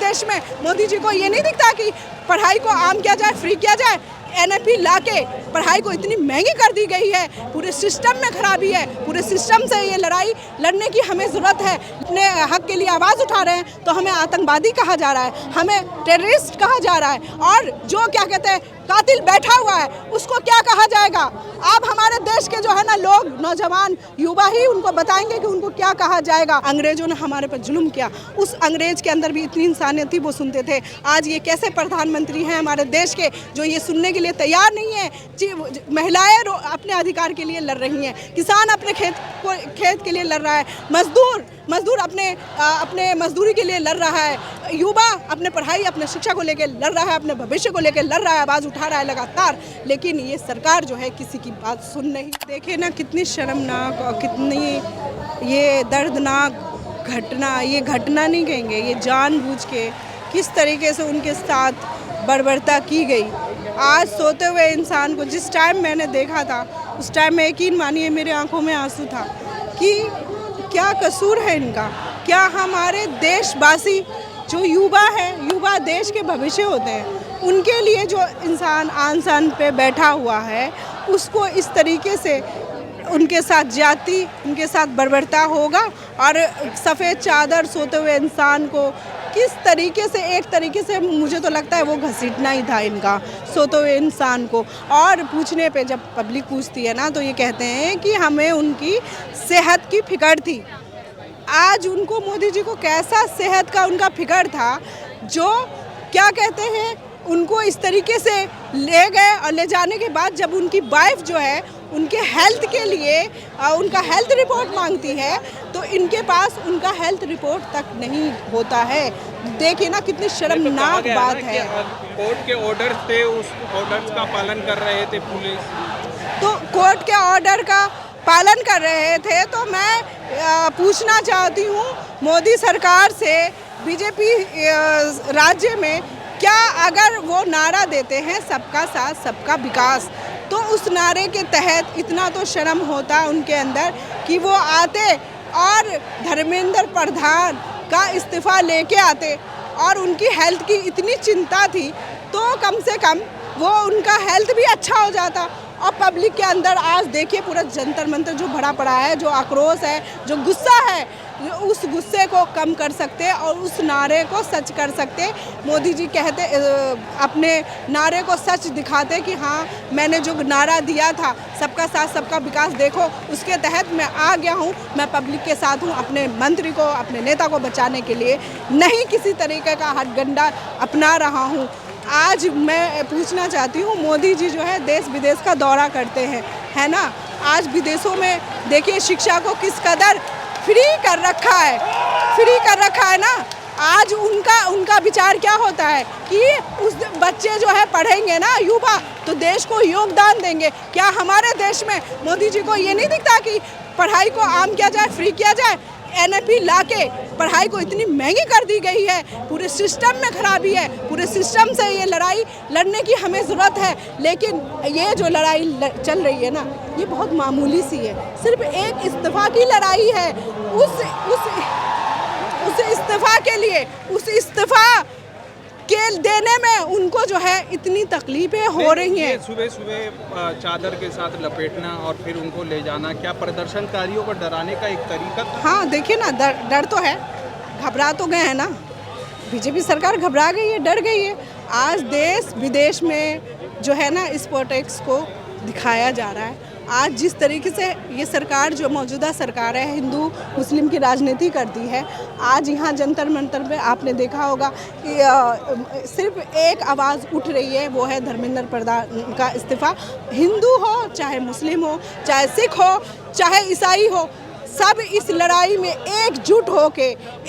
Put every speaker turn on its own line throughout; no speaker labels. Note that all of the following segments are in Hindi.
देश में मोदी जी को ये नहीं दिखता कि पढ़ाई को आम किया जाए, फ्री किया जाए। NFP लाके पढ़ाई को इतनी महंगी कर दी गई है, पूरे सिस्टम में खराबी है, पूरे सिस्टम से ये लड़ाई लड़ने की हमें ज़रूरत है। अपने हक के लिए आवाज़ उठा रहे हैं तो हमें आतंकवादी कहा जा रहा है, हमें टेररिस्ट कहा जा रहा है, और जो क्या कहते हैं कातिल बैठा हुआ है उसको क्या कहा जाएगा। आप हमारे देश के जो है ना लोग, नौजवान युवा ही उनको बताएंगे कि उनको क्या कहा जाएगा। अंग्रेजों ने हमारे पर जुल्म किया, उस अंग्रेज के अंदर भी इतनी इंसानियत थी, वो सुनते थे। आज ये कैसे प्रधानमंत्री हैं हमारे देश के जो ये सुनने के लिए तैयार नहीं है। महिलाएं अपने अधिकार के लिए लड़ रही हैं, किसान अपने खेत के लिए लड़ रहा है, मजदूर अपने मजदूरी के लिए लड़ रहा है, युवा अपने पढ़ाई अपने शिक्षा को लेकर लड़ रहा है, अपने भविष्य को लेकर लड़ रहा है, आवाज़ उठा रहा है लगातार। लेकिन ये सरकार जो है किसी की बात सुन नहीं। देखिए ना कितनी शर्मनाक और कितनी ये दर्दनाक घटना, ये घटना नहीं कहेंगे, ये जानबूझ के किस तरीके से उनके साथ बर्बरता की गई। आज सोते हुए इंसान को जिस टाइम मैंने देखा था उस टाइम में यकीन मानिए मेरे आंखों में आंसू था कि क्या कसूर है इनका। क्या हमारे देशवासी जो युवा है, युवा देश के भविष्य होते हैं, उनके लिए जो इंसान आन पे बैठा हुआ है उसको इस तरीके से उनके साथ जाती, उनके साथ बर्बरता होगा। और सफ़ेद चादर सोते हुए इंसान को किस तरीके से, एक तरीके से मुझे तो लगता है वो घसीटना ही था इनका, सोते हुए इंसान को। और पूछने पे जब पब्लिक पूछती है ना तो ये कहते हैं कि हमें उनकी सेहत की फिक्र थी। आज उनको मोदी जी को कैसा सेहत का उनका फिक्र था जो क्या कहते हैं उनको इस तरीके से ले गए, और ले जाने के बाद जब उनकी वाइफ जो है उनके हेल्थ के लिए उनका हेल्थ रिपोर्ट मांगती है तो इनके पास उनका हेल्थ रिपोर्ट तक नहीं होता है। देखिए ना कितनी शर्मनाक बात है।
कोर्ट के ऑर्डर्स थे, उस ऑर्डर्स का पालन कर रहे थे पुलिस,
तो कोर्ट के ऑर्डर का पालन कर रहे थे। तो मैं पूछना चाहती हूँ मोदी सरकार से, बीजेपी राज्य में क्या अगर वो नारा देते हैं सबका साथ सबका विकास, तो उस नारे के तहत इतना तो शर्म होता उनके अंदर कि वो आते और धर्मेंद्र प्रधान का इस्तीफ़ा लेके आते। और उनकी हेल्थ की इतनी चिंता थी तो कम से कम वो उनका हेल्थ भी अच्छा हो जाता। और पब्लिक के अंदर आज देखिए पूरा जंतर मंतर जो भरा पड़ा है, जो आक्रोश है, जो गुस्सा है, उस गुस्से को कम कर सकते और उस नारे को सच कर सकते। मोदी जी कहते अपने नारे को सच दिखाते कि हाँ मैंने जो नारा दिया था सबका साथ सबका विकास, देखो उसके तहत मैं आ गया हूँ, मैं पब्लिक के साथ हूँ, अपने मंत्री को, अपने नेता को बचाने के लिए, नहीं किसी तरीके का हथगंडा अपना रहा हूँ। आज मैं पूछना चाहती हूँ मोदी जी जो है देश विदेश का दौरा करते हैं, है ना। आज विदेशों में देखिए शिक्षा को किस कदर फ्री कर रखा है ना। आज उनका विचार क्या होता है कि उस बच्चे जो है पढ़ेंगे ना युवा तो देश को योगदान देंगे। क्या हमारे देश में मोदी जी को ये नहीं दिखता कि पढ़ाई को आम किया जाए, फ्री किया जाए। NFP लाके पढ़ाई को इतनी महंगी कर दी गई है, पूरे सिस्टम में खराबी है, पूरे सिस्टम से ये लड़ाई लड़ने की हमें ज़रूरत है। लेकिन ये जो लड़ाई चल रही है ना ये बहुत मामूली सी है, सिर्फ एक इस्तीफ़ा की लड़ाई है। उस इस्तीफ़ा के लिए, उस इस्तीफ़ा के देने में उनको जो है इतनी तकलीफें हो रही हैं।
सुबह सुबह चादर के साथ लपेटना और फिर उनको ले जाना, क्या प्रदर्शनकारियों को डराने का एक तरीका था?
हाँ देखिए ना, डर तो है, घबरा तो गए हैं ना, बीजेपी सरकार घबरा गई है, डर गई है। आज देश विदेश में जो है ना इस पॉलिटिक्स को दिखाया जा रहा है। आज जिस तरीके से ये सरकार जो मौजूदा सरकार है हिंदू मुस्लिम की राजनीति करती है, आज यहाँ जंतर मंतर पे आपने देखा होगा कि सिर्फ एक आवाज़ उठ रही है, वो है धर्मेंद्र प्रधान का इस्तीफ़ा। हिंदू हो चाहे मुस्लिम हो, चाहे सिख हो चाहे ईसाई हो, सब इस लड़ाई में एकजुट होके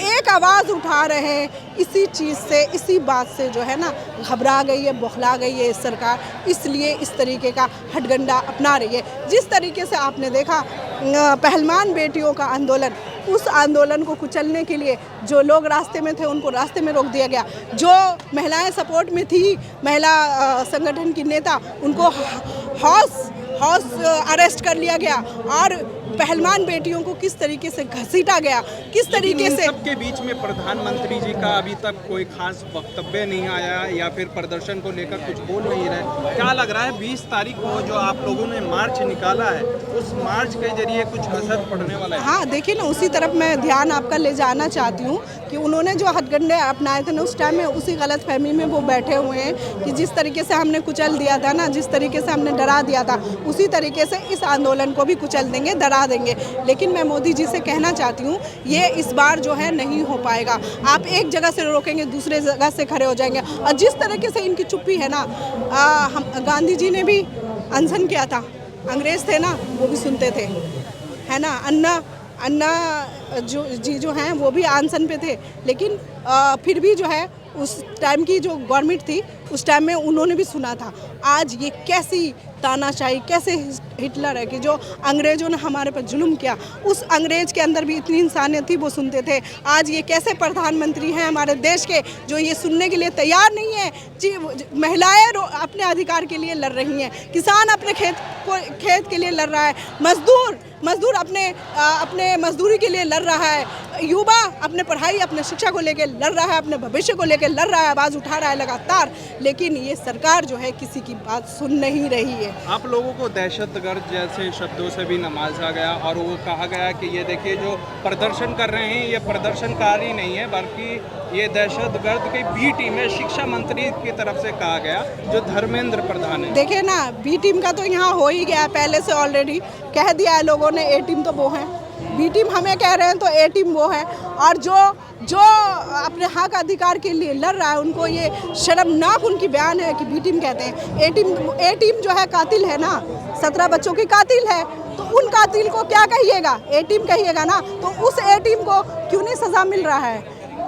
एक आवाज़ उठा रहे हैं। इसी चीज़ से, इसी बात से जो है ना घबरा गई है, बौखला गई है इस सरकार, इसलिए इस तरीके का हथगंडा अपना रही है। जिस तरीके से आपने देखा पहलवान बेटियों का आंदोलन, उस आंदोलन को कुचलने के लिए जो लोग रास्ते में थे उनको रास्ते में रोक दिया गया, जो महिलाएं सपोर्ट में थी, महिला संगठन की नेता, उनको हाउस अरेस्ट कर लिया गया। और पहलवान बेटियों को किस तरीके से घसीटा गया, किस तरीके से।
सबके बीच में प्रधानमंत्री जी का अभी तक कोई खास वक्तव्य नहीं आया या फिर प्रदर्शन को लेकर कुछ बोल नहीं रहे। क्या लग रहा है 20 तारीख को जो आप लोगों ने मार्च निकाला है, उस मार्च के जरिए कुछ असर पड़ने वाला है?
हाँ, देखिए ना, उसी तरफ मैं ध्यान आपका ले जाना चाहती हूँ कि उन्होंने जो हथकंडे अपनाए थे ना उस टाइम में, उसी गलत फहमी में वो बैठे हुए हैं कि जिस तरीके से हमने कुचल दिया था ना, जिस तरीके से हमने डरा दिया था, उसी तरीके से इस आंदोलन को भी कुचल देंगे, डरा देंगे। लेकिन मैं मोदी जी से कहना चाहती हूँ, ये इस बार जो है नहीं हो पाएगा। आप एक जगह से रोकेंगे, दूसरे जगह से खड़े हो जाएंगे। और जिस तरीके से इनकी चुप्पी है ना, हम गांधी जी ने भी अनशन किया था, अंग्रेज थे ना, वो भी सुनते थे, है ना। अन्ना जो हैं वो भी अनशन पे थे, लेकिन फिर भी जो है उस टाइम की जो गवर्नमेंट थी उस टाइम में उन्होंने भी सुना था। आज ये कैसी तानाशाही, कैसे हिटलर है कि जो अंग्रेज़ों ने हमारे पर जुल्म किया, उस अंग्रेज़ के अंदर भी इतनी इंसानियत थी, वो सुनते थे। आज ये कैसे प्रधानमंत्री हैं हमारे देश के जो ये सुनने के लिए तैयार नहीं है। जी, महिलाएं अपने अधिकार के लिए लड़ रही हैं, किसान अपने खेत के लिए लड़ रहा है, मजदूर अपने मजदूरी के लिए लड़ रहा है, युवा अपने पढ़ाई, अपने शिक्षा को लेकर लड़ रहा है, अपने भविष्य को लेकर लड़ रहा है, आवाज़ उठा रहा है लगातार। लेकिन ये सरकार जो है किसी की बात सुन नहीं रही है।
आप लोगों को दहशतगर्द जैसे शब्दों से भी नवाजा गया और वो कहा गया कि ये देखिए जो प्रदर्शन कर रहे हैं ये प्रदर्शनकारी नहीं है बल्कि ये दहशतगर्द की बी टीम है, शिक्षा मंत्री की तरफ से कहा गया जो धर्मेंद्र प्रधान है।
देखिए ना, बी टीम का तो यहाँ हो ही गया, पहले से ऑलरेडी कह दिया है लोगों ने। ए टीम तो वो है, बी टीम हमें कह रहे हैं तो ए टीम वो है। और जो अपने हक अधिकार के लिए लड़ रहा है उनको ये शर्मनाक उनकी बयान है कि बी टीम कहते हैं। ए टीम जो है कातिल है ना, 17 बच्चों की कातिल है, तो उन कातिल को क्या कहिएगा, ए टीम कहिएगा ना। तो उस ए टीम को क्यों नहीं सज़ा मिल रहा है,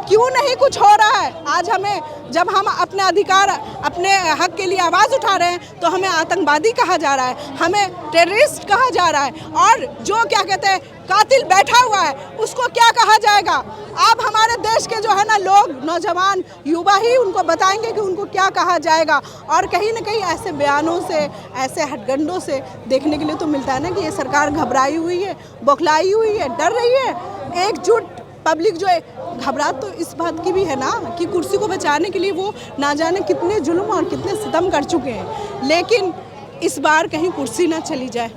क्यों नहीं कुछ हो रहा है? आज हमें, जब हम अपने अधिकार, अपने हक के लिए आवाज़ उठा रहे हैं तो हमें आतंकवादी कहा जा रहा है, हमें टेररिस्ट कहा जा रहा है, और जो क्या कहते हैं कातिल बैठा हुआ है उसको क्या कहा जाएगा? आप हमारे देश के जो है ना लोग, नौजवान युवा ही उनको बताएंगे कि उनको क्या कहा जाएगा। और कहीं ना कहीं ऐसे बयानों से, ऐसे हथगंडों से देखने के लिए तो मिलता है ना कि ये सरकार घबराई हुई है, बौखलाई हुई है, डर रही है। एकजुट पब्लिक जो है घबरा तो इस बात की भी है ना कि कुर्सी को बचाने के लिए वो ना जाने कितने जुल्म और कितने सितम कर चुके हैं। लेकिन इस बार कहीं कुर्सी ना चली जाए।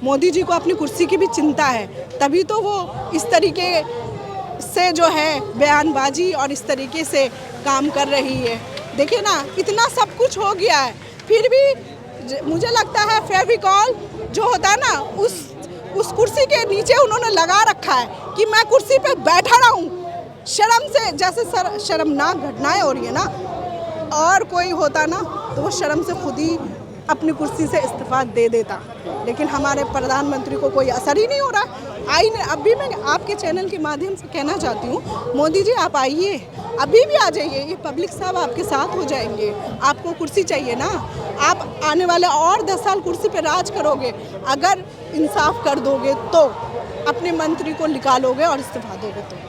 मोदी जी को अपनी कुर्सी की भी चिंता है, तभी तो वो इस तरीके से जो है बयानबाजी और इस तरीके से काम कर रही है। देखिए ना, इतना सब कुछ हो गया है, फिर भी मुझे लगता है फेविकॉल जो होता है ना उस कुर्सी के नीचे उन्होंने लगा रखा है कि मैं कुर्सी पे बैठा रहूं। शर्म से, जैसे शर्मनाक घटनाएं हो रही है ना, और कोई होता ना तो वो शर्म से खुद ही अपनी कुर्सी से इस्तीफा दे देता। लेकिन हमारे प्रधानमंत्री को कोई असर ही नहीं हो रहा। अभी मैं आपके चैनल के माध्यम से कहना चाहती हूँ, मोदी जी आप आइए, अभी भी आ जाइए, ये पब्लिक साहब आपके साथ हो जाएंगे। आपको कुर्सी चाहिए ना, आप आने वाले और 10 साल कुर्सी पे राज करोगे अगर इंसाफ कर दोगे तो, अपने मंत्री को निकालोगे और इस्तीफा दोगे तो।